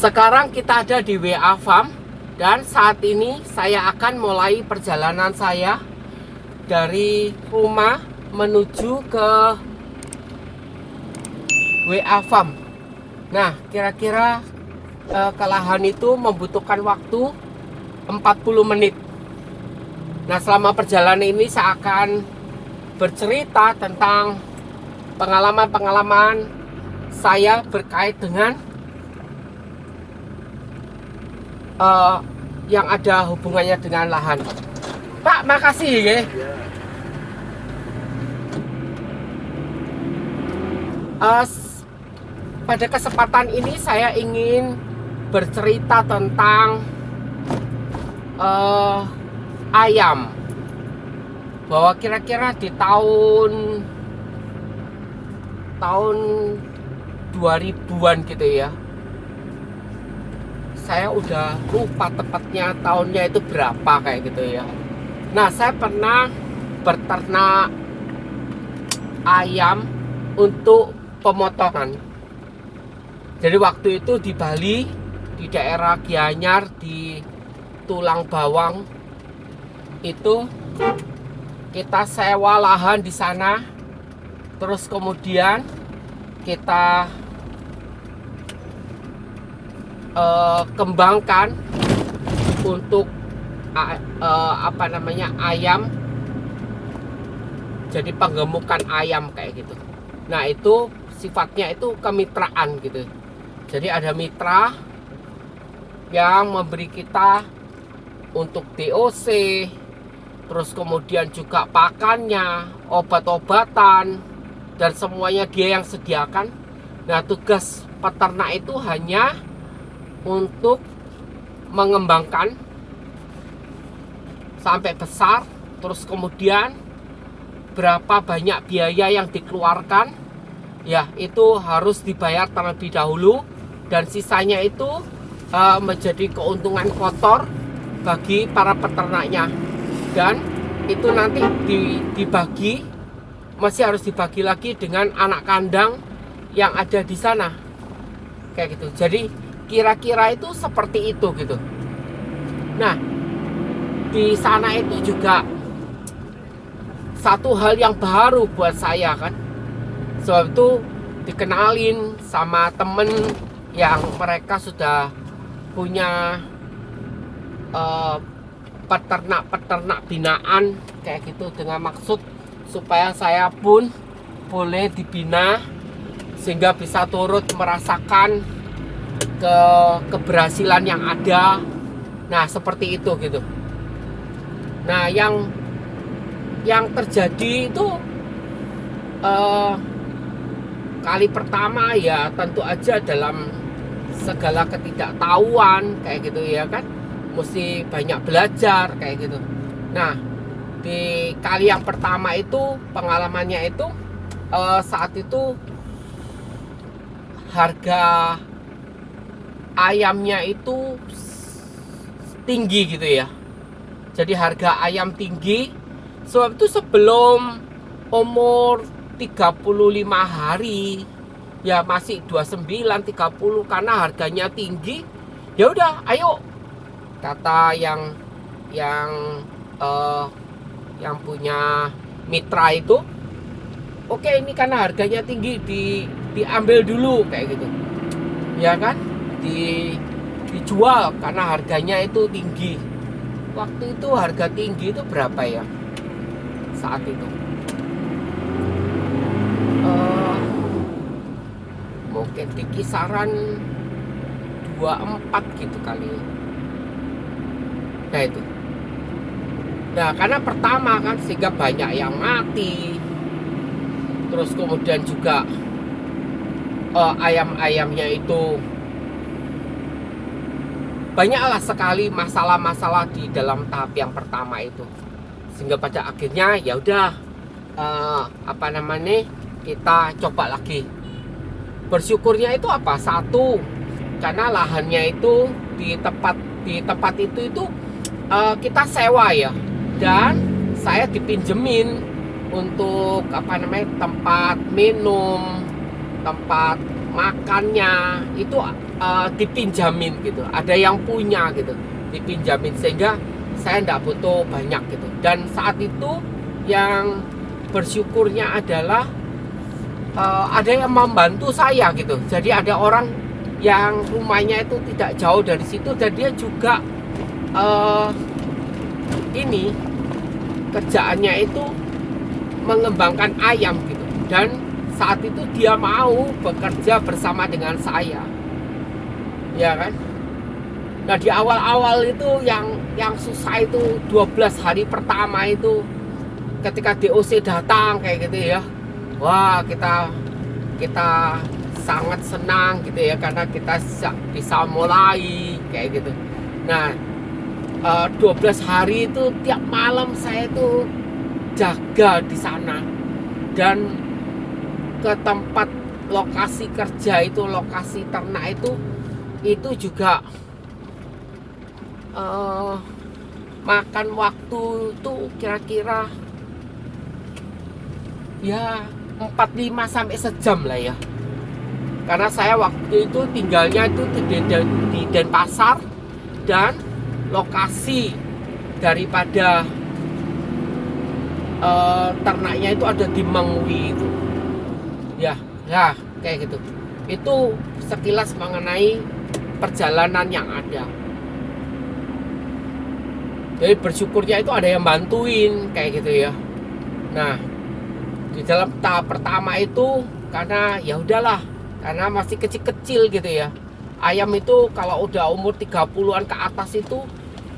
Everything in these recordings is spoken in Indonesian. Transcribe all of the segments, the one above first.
Sekarang kita ada di WA Farm dan saat ini saya akan mulai perjalanan saya dari rumah menuju ke WA Farm. Nah, kira-kira ke lahan itu membutuhkan waktu 40 menit. Nah, selama perjalanan ini saya akan bercerita tentang pengalaman-pengalaman saya berkait dengan yang ada hubungannya dengan lahan. Pak, makasih ya. Pada kesempatan ini saya ingin bercerita tentang ayam. Bahwa kira-kira di tahun 2000-an gitu ya. Saya udah lupa tepatnya tahunnya itu berapa kayak gitu ya. Nah, saya pernah berternak ayam untuk pemotongan. Jadi waktu itu di Bali, di daerah Gianyar, di Tulang Bawang itu kita sewa lahan di sana. Terus kemudian kita kembangkan untuk ayam, jadi penggemukan ayam kayak gitu. Nah, itu sifatnya itu kemitraan gitu. Jadi ada mitra yang memberi kita untuk DOC, terus kemudian juga pakannya, obat-obatan, dan semuanya dia yang sediakan. Nah, tugas peternak itu hanya untuk mengembangkan sampai besar, terus kemudian berapa banyak biaya yang dikeluarkan, ya itu harus dibayar terlebih dahulu, dan sisanya itu menjadi keuntungan kotor bagi para peternaknya. Dan itu nanti dibagi, masih harus dibagi lagi dengan anak kandang yang ada di sana kayak gitu. Jadi kira-kira itu seperti itu gitu. Nah, di sana itu juga satu hal yang baru buat saya kan. Sebab itu dikenalin sama temen yang mereka sudah punya peternak-peternak binaan kayak gitu, dengan maksud supaya saya pun boleh dibina sehingga bisa turut merasakan keberhasilan yang ada. Nah, seperti itu gitu. Nah, yang terjadi itu kali pertama ya tentu aja dalam segala ketidaktahuan kayak gitu ya kan, mesti banyak belajar kayak gitu. Nah, di kali yang pertama itu pengalamannya itu saat itu harga ayamnya itu tinggi gitu ya. Jadi harga ayam tinggi. Sebab itu sebelum umur 35 hari ya masih 29 30, karena harganya tinggi. Ya udah, ayo, kata yang punya mitra itu, oke, ini karena harganya tinggi, diambil dulu kayak gitu. Ya kan? Dijual karena harganya itu tinggi. Waktu itu harga tinggi itu berapa ya saat itu? Mungkin di kisaran 24 gitu kali. Nah itu. Nah, karena pertama kan, sehingga banyak yang mati. Terus kemudian juga ayam-ayamnya itu banyaklah sekali masalah-masalah di dalam tahap yang pertama itu, sehingga pada akhirnya ya udah kita coba lagi. Bersyukurnya itu apa? Satu, karena lahannya itu di tempat itu kita sewa ya, dan saya dipinjemin untuk tempat minum, tempat makannya itu dipinjamin gitu, ada yang punya gitu, dipinjamin, sehingga saya tidak butuh banyak gitu. Dan saat itu yang bersyukurnya adalah ada yang membantu saya gitu. Jadi ada orang yang rumahnya itu tidak jauh dari situ, dan dia juga ini kerjaannya itu mengembangkan ayam gitu. Dan saat itu dia mau bekerja bersama dengan saya, ya kan. Nah di awal-awal itu yang susah itu 12 hari pertama itu, ketika DOC datang kayak gitu ya, wah kita sangat senang gitu ya, karena kita bisa mulai kayak gitu. Nah 12 hari itu tiap malam saya tuh jaga di sana, dan ke tempat lokasi kerja itu, lokasi ternak itu juga makan waktu itu kira-kira ya 45 sampai sejam lah ya, karena saya waktu itu tinggalnya itu di Denpasar, dan lokasi daripada ternaknya itu ada di Mengwi itu ya kayak gitu. Itu sekilas mengenai perjalanan yang ada. Jadi bersyukurnya itu ada yang bantuin kayak gitu ya. Nah di dalam tahap pertama itu, karena ya udahlah, karena masih kecil-kecil gitu ya, ayam itu kalau udah umur 30-an ke atas itu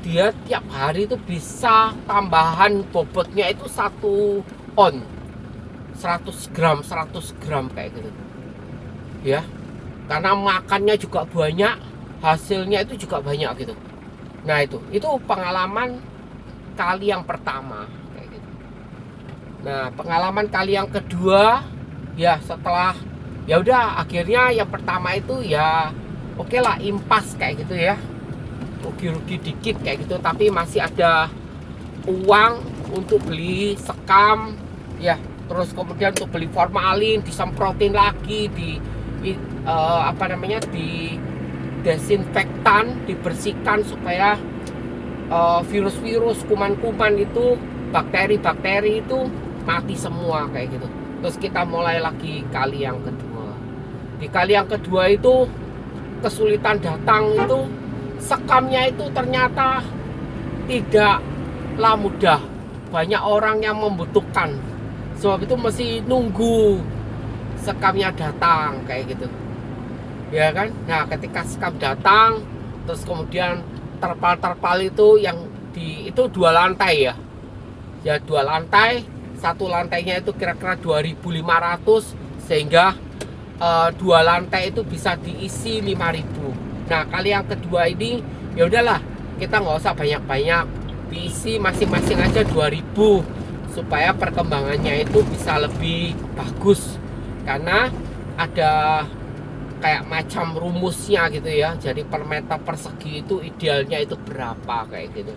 dia tiap hari itu bisa tambahan bobotnya itu 1 on, 100 gram kayak gitu ya, karena makannya juga banyak, hasilnya itu juga banyak gitu. Nah itu pengalaman kali yang pertama kayak gitu. Nah pengalaman kali yang kedua ya, setelah ya udah akhirnya yang pertama itu ya oke lah, impas kayak gitu ya, rugi-rugi dikit kayak gitu, tapi masih ada uang untuk beli sekam ya, terus kemudian untuk beli formalin, disemprotin lagi, di desinfektan, dibersihkan supaya virus-virus, kuman-kuman itu, bakteri-bakteri itu mati semua kayak gitu. Terus kita mulai lagi kali yang kedua. Di kali yang kedua itu kesulitan datang itu, sekamnya itu ternyata tidaklah mudah, banyak orang yang membutuhkan, sebab itu mesti nunggu sekamnya datang kayak gitu ya kan. Nah ketika sekam datang, terus kemudian terpal itu yang itu 2 lantai ya 2 lantai, 1 lantainya itu kira-kira 2.500, sehingga 2 lantai itu bisa diisi 5.000. Nah kali yang kedua ini ya udahlah, kita nggak usah banyak-banyak, diisi masing-masing aja 2.000, supaya perkembangannya itu bisa lebih bagus, karena ada kayak macam rumusnya gitu ya. Jadi per meter persegi itu idealnya itu berapa kayak gitu.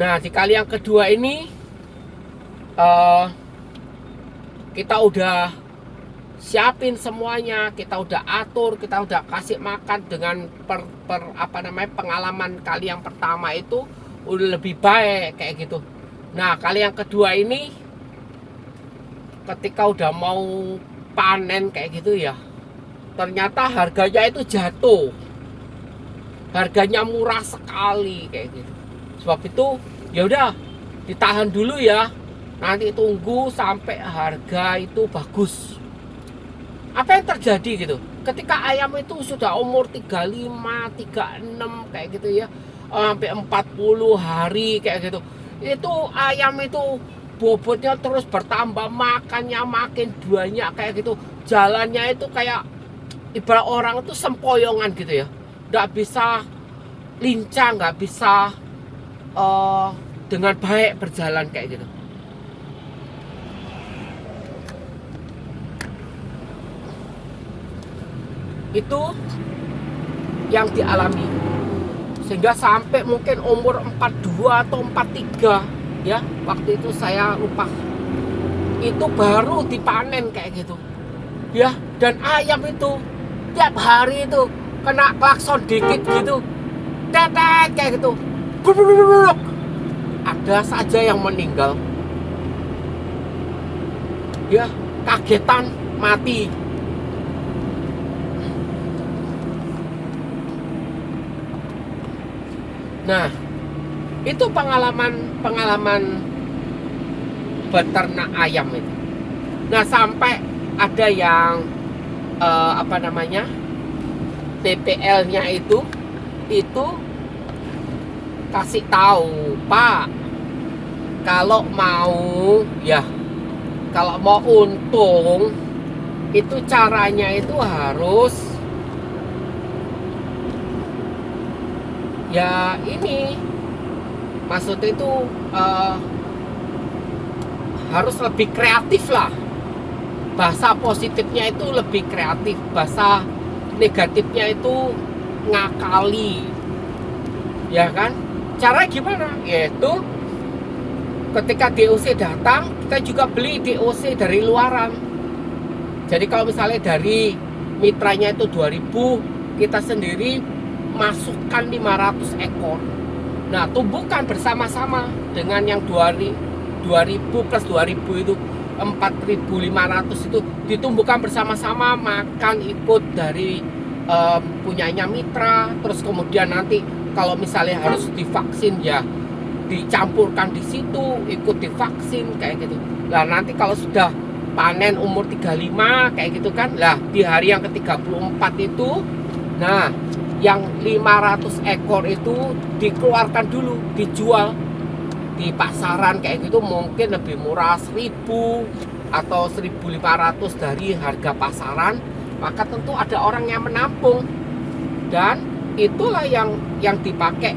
Nah di kali yang kedua ini kita udah siapin semuanya, kita udah atur, kita udah kasih makan dengan pengalaman kali yang pertama itu udah lebih baik kayak gitu. Nah kali yang kedua ini ketika udah mau panen kayak gitu ya, ternyata harganya itu jatuh, harganya murah sekali kayak gitu. Sebab itu ya udah ditahan dulu ya, nanti tunggu sampai harga itu bagus. Apa yang terjadi gitu ketika ayam itu sudah umur 35, 36 kayak gitu ya, sampai 40 hari kayak gitu, itu ayam itu bobotnya terus bertambah, makannya makin banyak kayak gitu, jalannya itu kayak ibarat orang itu sempoyongan gitu ya, nggak bisa lincah, nggak bisa dengan baik berjalan kayak gitu. Itu yang dialami, sehingga sampai mungkin umur 42 atau 43 ya, waktu itu saya lupa, itu baru dipanen kayak gitu. ya. Dan ayam itu tiap hari itu kena klakson dikit gitu, tetet kayak gitu, ada saja yang meninggal, ya, kagetan mati. Nah, itu pengalaman beternak ayam itu. Nah, sampai ada yang apa namanya, TPL-nya itu kasih tahu, Pak, kalau mau untung itu caranya itu harus ya ini, maksudnya itu harus lebih kreatif lah. Bahasa positifnya itu lebih kreatif, bahasa negatifnya itu ngakali, ya kan? Cara gimana? Yaitu ketika DOC datang, kita juga beli DOC dari luaran. Jadi kalau misalnya dari mitranya itu 2000, kita sendiri masukkan 500 ekor. Nah, tumbuhkan bersama-sama dengan yang 2000 plus 2000 itu 4500 itu ditumbuhkan bersama-sama, makan ikut dari punyanya mitra. Terus kemudian nanti kalau misalnya harus divaksin ya dicampurkan di situ, ikut divaksin kayak gitu. Nah, nanti kalau sudah panen umur 35 kayak gitu kan, lah di hari yang ke-34 itu, nah yang 500 ekor itu dikeluarkan dulu, dijual di pasaran kayak gitu, mungkin lebih murah 1000 atau 1500 dari harga pasaran. Maka tentu ada orang yang menampung, dan itulah yang dipakai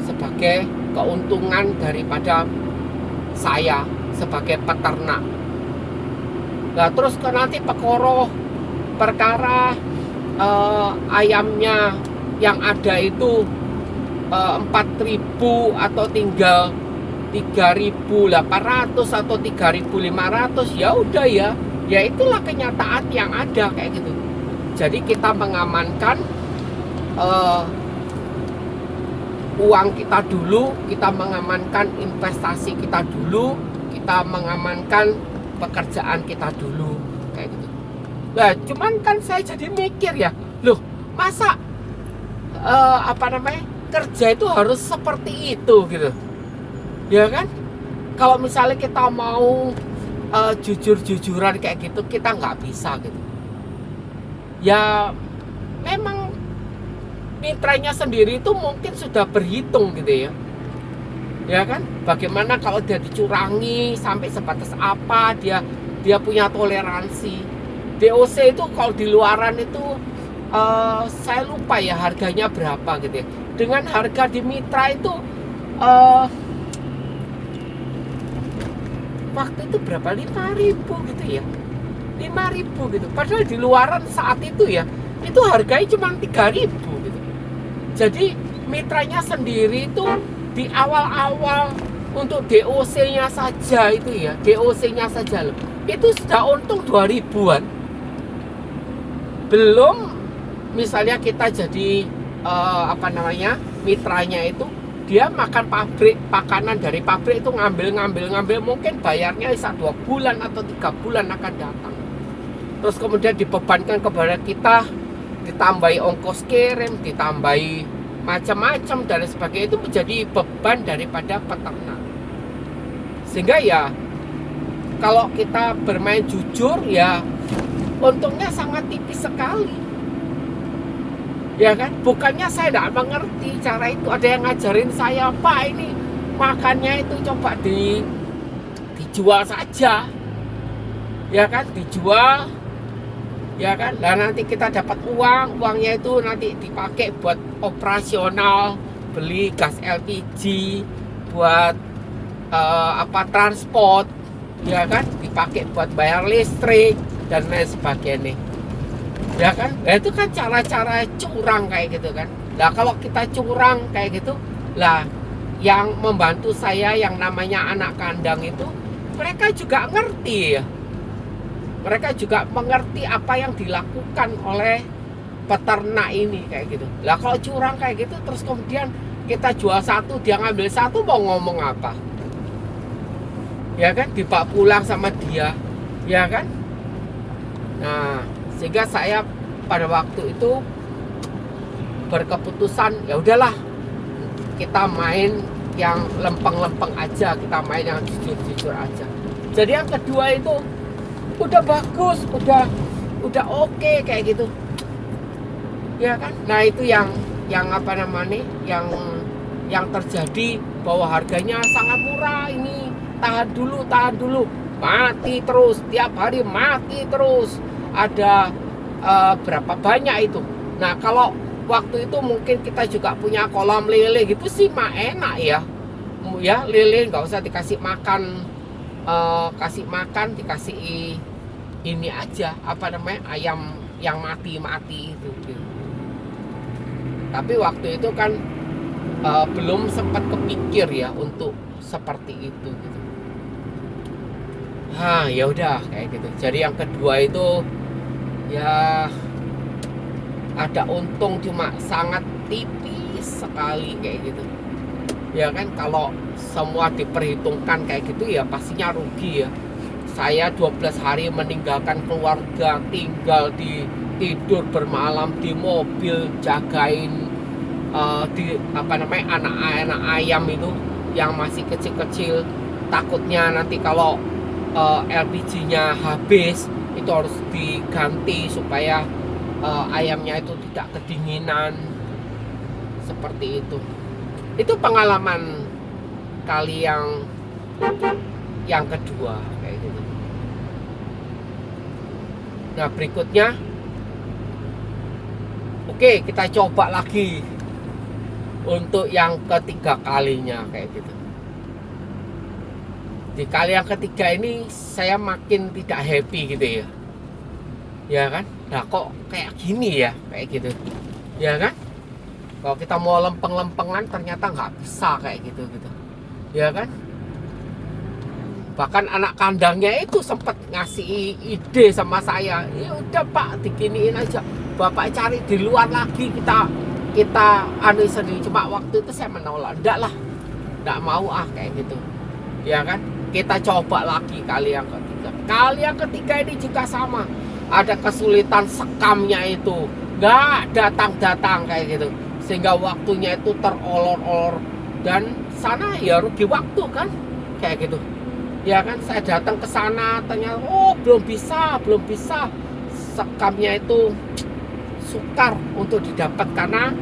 sebagai keuntungan daripada saya sebagai peternak. Nah, terus ke nanti perkara ayamnya yang ada itu 4000 atau tinggal 3800 atau 3500, ya udah ya itulah kenyataan yang ada kayak gitu. Jadi kita mengamankan uang kita dulu, kita mengamankan investasi kita dulu, kita mengamankan pekerjaan kita dulu kayak gitu. Nah, cuman kan saya jadi mikir ya, loh, masa kerja itu harus seperti itu gitu, ya kan? Kalau misalnya kita mau jujur-jujuran kayak gitu, kita nggak bisa gitu. Ya memang mitranya sendiri itu mungkin sudah berhitung gitu ya kan? Bagaimana kalau dia dicurangi sampai sebatas apa, dia punya toleransi. DOC itu kalau di luaran itu saya lupa ya harganya berapa gitu ya. Dengan harga di mitra itu waktu itu berapa, 5000 gitu ya, 5000 gitu. Padahal di luaran saat itu ya, itu harganya cuma 3000 gitu. Jadi mitranya sendiri itu di awal-awal untuk DOC-nya saja itu ya, DOC-nya saja loh, itu sudah untung 2000-an. Belum misalnya kita jadi mitranya itu, dia makan pabrik, makanan dari pabrik itu ngambil, mungkin bayarnya bisa 2 bulan atau 3 bulan akan datang. Terus kemudian dibebankan kepada kita, ditambahi ongkos kirim, ditambahi macam-macam dan sebagainya, itu menjadi beban daripada peternak. Sehingga ya kalau kita bermain jujur ya untungnya sangat tipis sekali, ya kan? Bukannya saya tidak mengerti cara itu, ada yang ngajarin saya, Pak, ini makannya itu coba dijual saja, ya kan? Dijual, ya kan? Dan nanti kita dapat uangnya itu nanti dipakai buat operasional, beli gas LPG, buat transport, ya kan? Dipakai buat bayar listrik dan lain sebagainya, ya kan? Nah, itu kan cara-cara curang kayak gitu kan. Nah, kalau kita curang kayak gitu, lah yang membantu saya yang namanya anak kandang itu, mereka juga ngerti ya. mereka juga mengerti apa yang dilakukan oleh peternak ini kayak gitu. Lah kalau curang kayak gitu terus kemudian kita jual satu, dia ngambil satu, mau ngomong apa? Ya kan, dibawa pulang sama dia, ya kan? Nah, sehingga saya pada waktu itu berkeputusan, ya udahlah, kita main yang lempeng-lempeng aja, kita main yang jujur-jujur aja. Jadi yang kedua itu udah bagus, udah oke kayak gitu. Ya kan? Nah, itu yang apa namanya? Yang terjadi bahwa harganya sangat murah ini. Tahan dulu. Mati terus, tiap hari mati terus. Ada berapa banyak itu. Nah, kalau waktu itu mungkin kita juga punya kolam lele gitu sih mah enak ya. Ya, lele nggak usah dikasih makan, dikasih ini aja, apa namanya, ayam yang mati itu gitu. Tapi waktu itu kan belum sempat kepikir ya untuk seperti itu gitu. Ya udah kayak gitu. Jadi yang kedua itu ya ada untung cuma sangat tipis sekali kayak gitu. Ya kan, kalau semua diperhitungkan kayak gitu ya pastinya rugi ya. Saya 12 hari meninggalkan keluarga, tinggal tidur bermalam di mobil, jagain di apa namanya, anak-anak ayam itu yang masih kecil-kecil. Takutnya nanti kalau LPG-nya habis itu harus diganti supaya ayamnya itu tidak kedinginan, seperti itu. Itu pengalaman kali yang kedua kayak gitu. Nah, berikutnya oke, kita coba lagi untuk yang ketiga kalinya kayak gitu. Di kali yang ketiga ini saya makin tidak happy gitu ya. Ya kan? Nah, kok kayak gini ya, kayak gitu. Ya kan? Kalau kita mau lempeng-lempengan ternyata nggak bisa kayak gitu. Ya kan? Bahkan anak kandangnya itu sempat ngasih ide sama saya. Ya udah Pak, diginiin aja. Bapak cari di luar lagi, kita anu sendiri. Cuma waktu itu saya menolak. Enggak mau kayak gitu. Ya kan? Kita coba lagi kali yang ketiga. Kali yang ketiga ini juga sama. Ada kesulitan sekamnya itu. Nggak datang-datang kayak gitu. Sehingga waktunya itu terolor-olor. Dan sana ya rugi waktu kan. Kayak gitu. Ya kan, saya datang ke sana ternyata belum bisa. Sekamnya itu sukar untuk didapat karena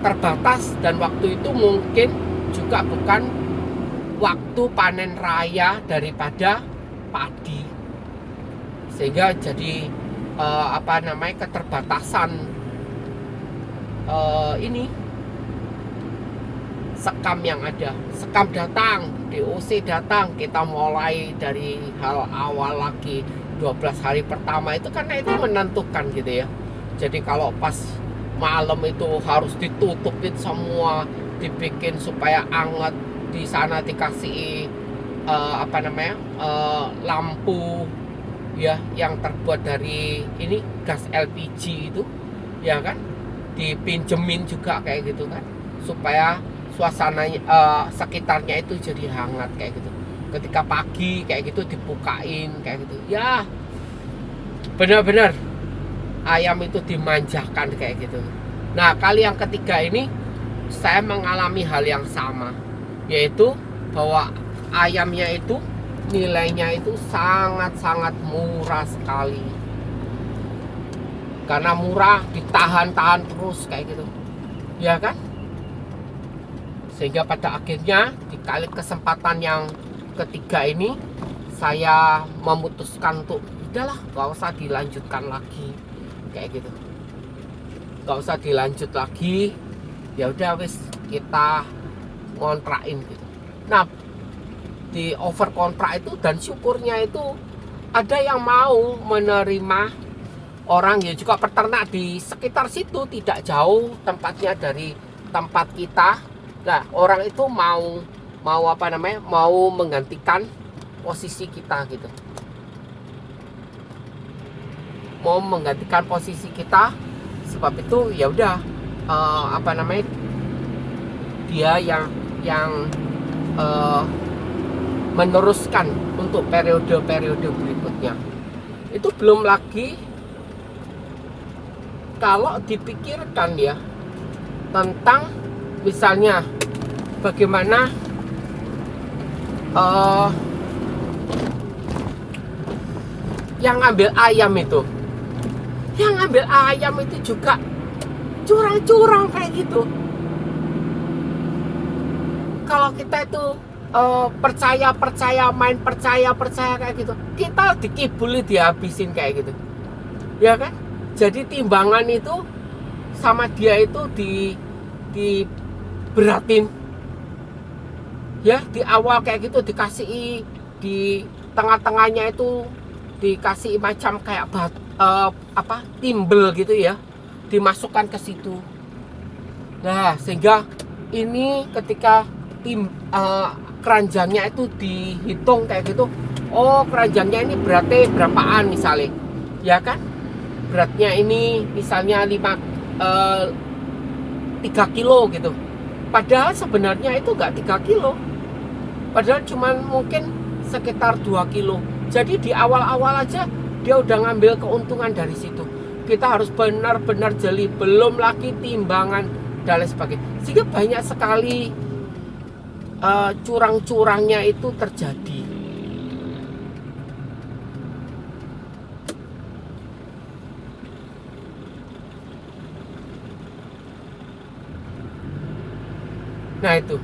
terbatas, dan waktu itu mungkin juga bukan waktu panen raya daripada padi, sehingga jadi apa namanya, keterbatasan ini sekam yang ada. Sekam datang, DOC datang, kita mulai dari hal awal lagi. 12 hari pertama itu karena itu menentukan gitu ya. Jadi kalau pas malam itu harus ditutupin semua, dibikin supaya anget. Di sana dikasih apa namanya, lampu ya yang terbuat dari ini gas LPG itu, ya kan, dipinjemin juga kayak gitu kan, supaya suasananya sekitarnya itu jadi hangat kayak gitu. Ketika pagi kayak gitu dibukain kayak gitu ya, benar-benar ayam itu dimanjakan kayak gitu. Nah, kali yang ketiga ini saya mengalami hal yang sama, yaitu bahwa ayamnya itu nilainya itu sangat-sangat murah sekali. Karena murah, ditahan-tahan terus kayak gitu, ya kan. Sehingga pada akhirnya di kali kesempatan yang ketiga ini saya memutuskan untuk udahlah, gak usah dilanjutkan lagi kayak gitu, gak usah dilanjut lagi, ya udah wis, kita ngontrakin gitu. Nah, di over kontrak itu, dan syukurnya itu ada yang mau menerima orang ya, juga peternak di sekitar situ, tidak jauh tempatnya dari tempat kita. Nah, orang itu mau apa namanya, mau menggantikan posisi kita gitu. mau menggantikan posisi kita. Sebab itu ya udah, apa namanya, dia yang meneruskan untuk periode-periode berikutnya. Itu belum lagi kalau dipikirkan ya tentang misalnya bagaimana yang ngambil ayam itu juga curang-curang kayak gitu. Kalau kita itu percaya main percaya kayak gitu, kita dikibuli, dihabisin kayak gitu, ya kan? Jadi timbangan itu sama dia itu diberatin, ya di awal kayak gitu, dikasih di tengah-tengahnya itu dikasih macam kayak timbel gitu ya, dimasukkan ke situ. Nah, sehingga ini ketika keranjangnya itu dihitung kayak gitu, oh keranjangnya ini beratnya berapaan misalnya, ya kan? Beratnya ini misalnya 3 kilo gitu. Padahal sebenarnya itu enggak 3 kilo. Padahal cuman mungkin sekitar 2 kilo. Jadi di awal-awal aja dia udah ngambil keuntungan dari situ. Kita harus benar-benar jeli, belum lagi timbangan dan lain sebagainya. Sehingga banyak sekali curang-curangnya itu terjadi. Nah itu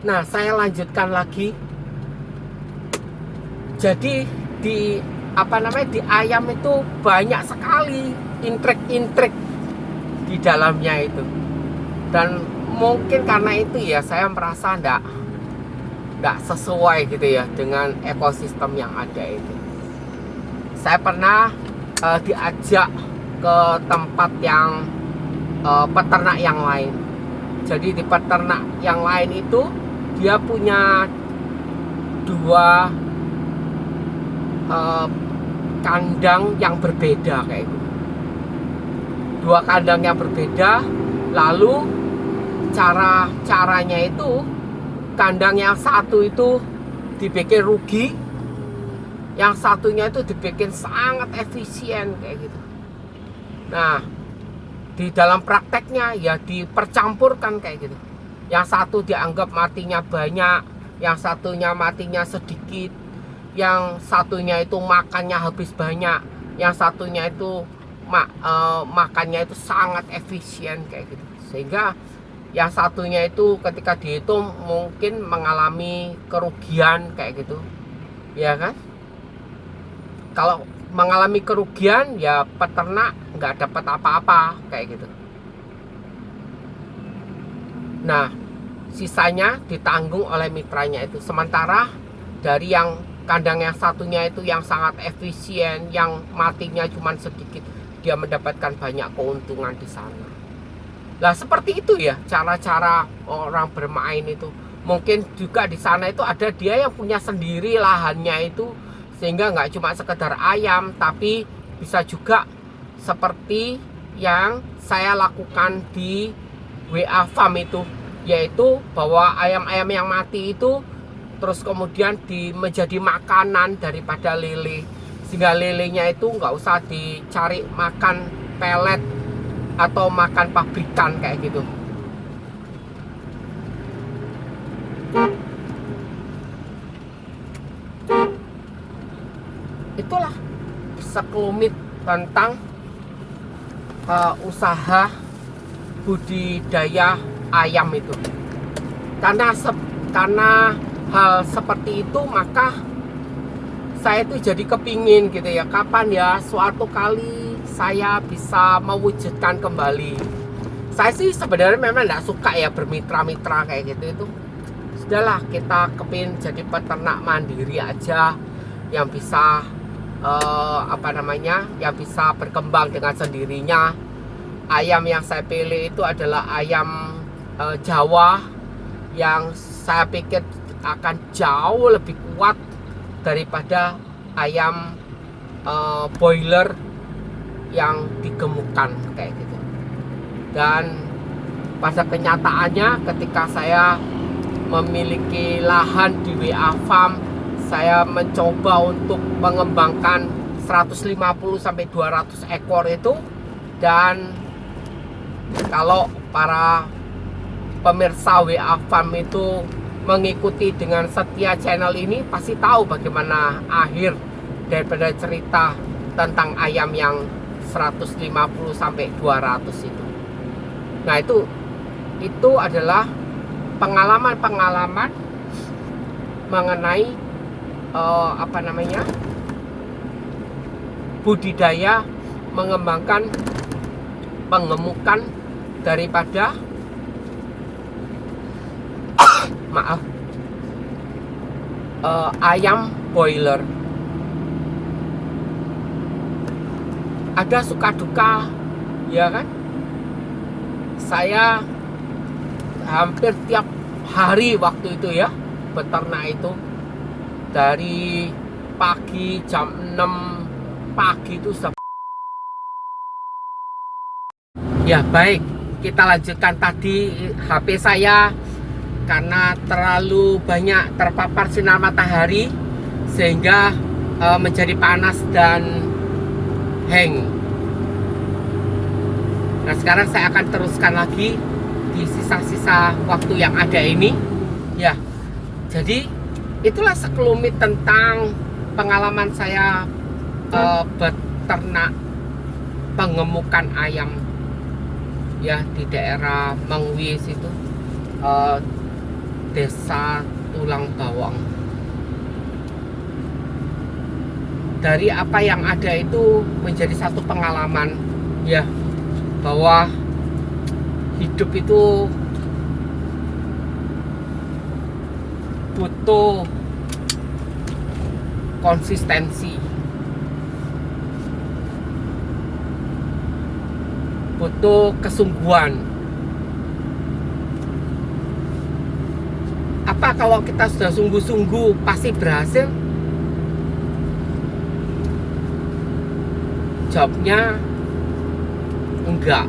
nah saya lanjutkan lagi. Jadi di di ayam itu banyak sekali intrik-intrik di dalamnya itu. Dan mungkin karena itu ya saya merasa enggak sesuai gitu ya dengan ekosistem yang ada itu. Saya pernah diajak ke tempat yang peternak yang lain. Jadi di peternak yang lain itu dia punya 2 kandang yang berbeda kayak gitu. 2 kandang yang berbeda. Lalu caranya itu, kandang yang satu itu dibikin rugi, yang satunya itu dibikin sangat efisien kayak gitu. Nah, di dalam prakteknya ya dipercampurkan kayak gitu. Yang satu dianggap matinya banyak, yang satunya matinya sedikit, yang satunya itu makannya habis banyak, yang satunya itu makannya itu sangat efisien kayak gitu. Sehingga yang satunya itu ketika dihitung mungkin mengalami kerugian kayak gitu, ya kan? Kalau mengalami kerugian ya peternak nggak dapat apa-apa kayak gitu. Nah, sisanya ditanggung oleh mitranya itu. Sementara dari yang kandang yang satunya itu yang sangat efisien, yang matinya cuma sedikit, dia mendapatkan banyak keuntungan di sana. Nah, seperti itu ya cara-cara orang bermain itu. Mungkin juga di sana itu ada dia yang punya sendiri lahannya itu, sehingga nggak cuma sekedar ayam, tapi bisa juga seperti yang saya lakukan di WA Farm itu, yaitu bahwa ayam-ayam yang mati itu terus kemudian menjadi makanan daripada lele, sehingga lelenya itu nggak usah dicari makan pelet atau makan pabrikan kayak gitu. Itulah sekelumit tentang usaha budidaya ayam itu. Karena hal seperti itu, maka saya itu jadi kepingin gitu ya, kapan ya suatu kali saya bisa mewujudkan kembali. Saya sih sebenarnya memang tidak suka ya bermitra-mitra kayak gitu. Itu sudahlah, kita kepingin jadi peternak mandiri aja, yang bisa yang bisa berkembang dengan sendirinya. Ayam yang saya pilih itu adalah ayam Jawa yang saya pikir akan jauh lebih kuat daripada ayam boiler yang digemukkan kayak gitu. Dan pada kenyataannya ketika saya memiliki lahan di WA Farm, saya mencoba untuk mengembangkan 150 sampai 200 ekor itu. Dan kalau para pemirsa WA Farm itu mengikuti dengan setia channel ini, pasti tahu bagaimana akhir daripada cerita tentang ayam yang 150 sampai 200 itu. Nah, itu adalah pengalaman-pengalaman mengenai budidaya, mengembangkan pengemukan daripada ayam boiler. Ada suka duka, ya kan? Saya hampir tiap hari waktu itu ya beternak itu, dari pagi jam 6 pagi itu ya. Baik, kita lanjutkan. Tadi HP saya karena terlalu banyak terpapar sinar matahari sehingga menjadi panas dan hang. Nah, sekarang saya akan teruskan lagi di sisa-sisa waktu yang ada ini ya. Jadi itulah sekelumit tentang pengalaman saya beternak pengemukan ayam ya di daerah Mengwis itu, Desa Tulang Bawang. Dari apa yang ada itu menjadi satu pengalaman ya, bahwa hidup itu butuh konsistensi, butuh kesungguhan. Apa kalau kita sudah sungguh-sungguh pasti berhasil? Jawabnya enggak.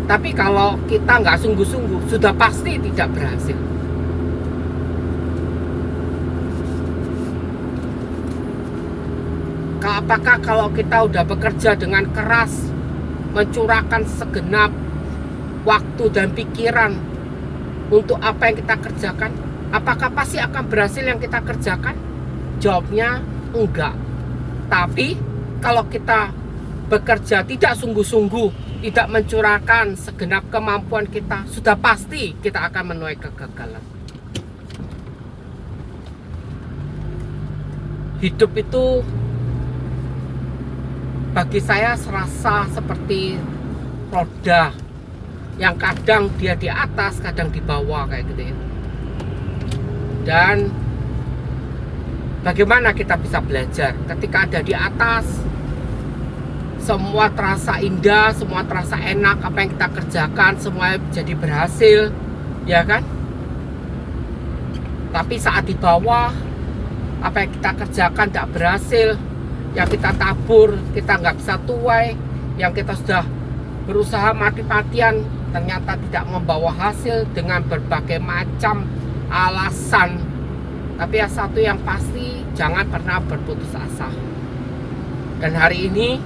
Tapi kalau kita nggak sungguh-sungguh, sudah pasti tidak berhasil. Apakah kalau kita udah bekerja dengan keras, mencurahkan segenap waktu dan pikiran untuk apa yang kita kerjakan, apakah pasti akan berhasil yang kita kerjakan? Jawabnya enggak. Tapi kalau kita bekerja tidak sungguh-sungguh, tidak mencurahkan segenap kemampuan kita, sudah pasti kita akan menuai kegagalan. Hidup itu bagi saya serasa seperti roda yang kadang dia di atas, kadang di bawah kayak gitu ya. Dan bagaimana kita bisa belajar ketika ada di atas? Semua terasa indah, semua terasa enak, apa yang kita kerjakan semua jadi berhasil, ya kan? Tapi saat di bawah, apa yang kita kerjakan tidak berhasil, yang kita tabur kita nggak bisa tuai, yang kita sudah berusaha mati-matian ternyata tidak membawa hasil dengan berbagai macam alasan. Tapi yang satu yang pasti, jangan pernah berputus asa. Dan hari ini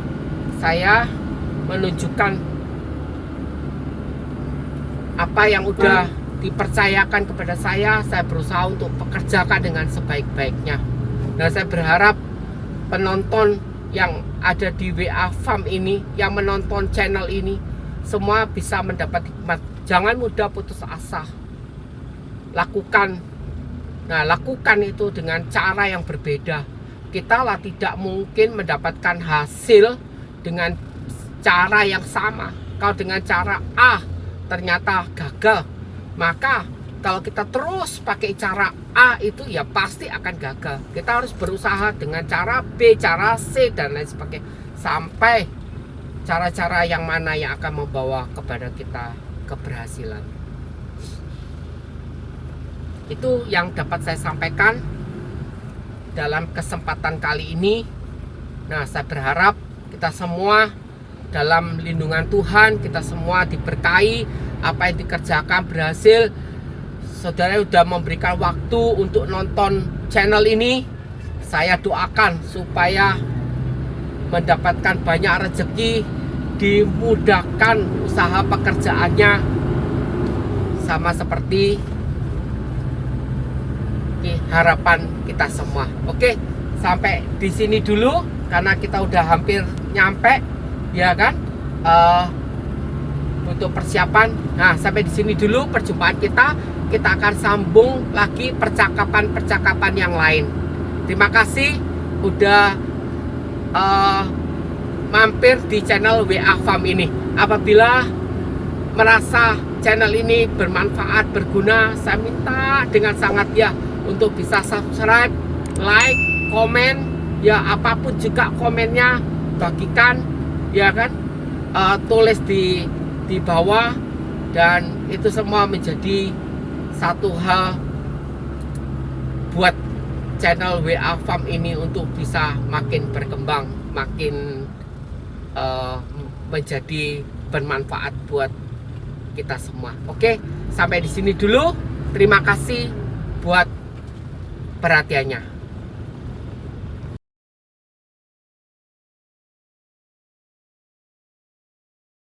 saya menunjukkan apa yang udah dipercayakan kepada saya berusaha untuk pekerjakan dengan sebaik-baiknya. Dan saya berharap penonton yang ada di WA Farm ini, yang menonton channel ini, semua bisa mendapat hikmat. Jangan mudah putus asa. Lakukan itu dengan cara yang berbeda. Kita lah tidak mungkin mendapatkan hasil dengan cara yang sama. Kalau dengan cara A ternyata gagal, maka kalau kita terus pakai cara A itu ya pasti akan gagal. Kita harus berusaha dengan cara B, cara C, dan lain sebagainya, sampai cara-cara yang mana yang akan membawa kepada kita keberhasilan. Itu yang dapat saya sampaikan dalam kesempatan kali ini. Nah, saya berharap kita semua dalam lindungan Tuhan, kita semua diberkahi, apa yang dikerjakan berhasil. Saudara sudah memberikan waktu untuk nonton channel ini. Saya doakan supaya mendapatkan banyak rezeki, dimudahkan usaha pekerjaannya, sama seperti harapan kita semua. Oke, sampai di sini dulu karena kita udah hampir nyampe, ya kan? Untuk persiapan. Nah, sampai di sini dulu perjumpaan kita. Kita akan sambung lagi percakapan-percakapan yang lain. Terima kasih udah mampir di channel WA Farm ini. Apabila merasa channel ini bermanfaat, berguna, saya minta dengan sangat ya untuk bisa subscribe, like, komen, ya apapun juga komennya bagikan, ya kan, tulis di bawah, dan itu semua menjadi satu hal buat channel WA Farm ini untuk bisa makin berkembang, makin menjadi bermanfaat buat kita semua. Oke, sampai di sini dulu. Terima kasih buat perhatiannya.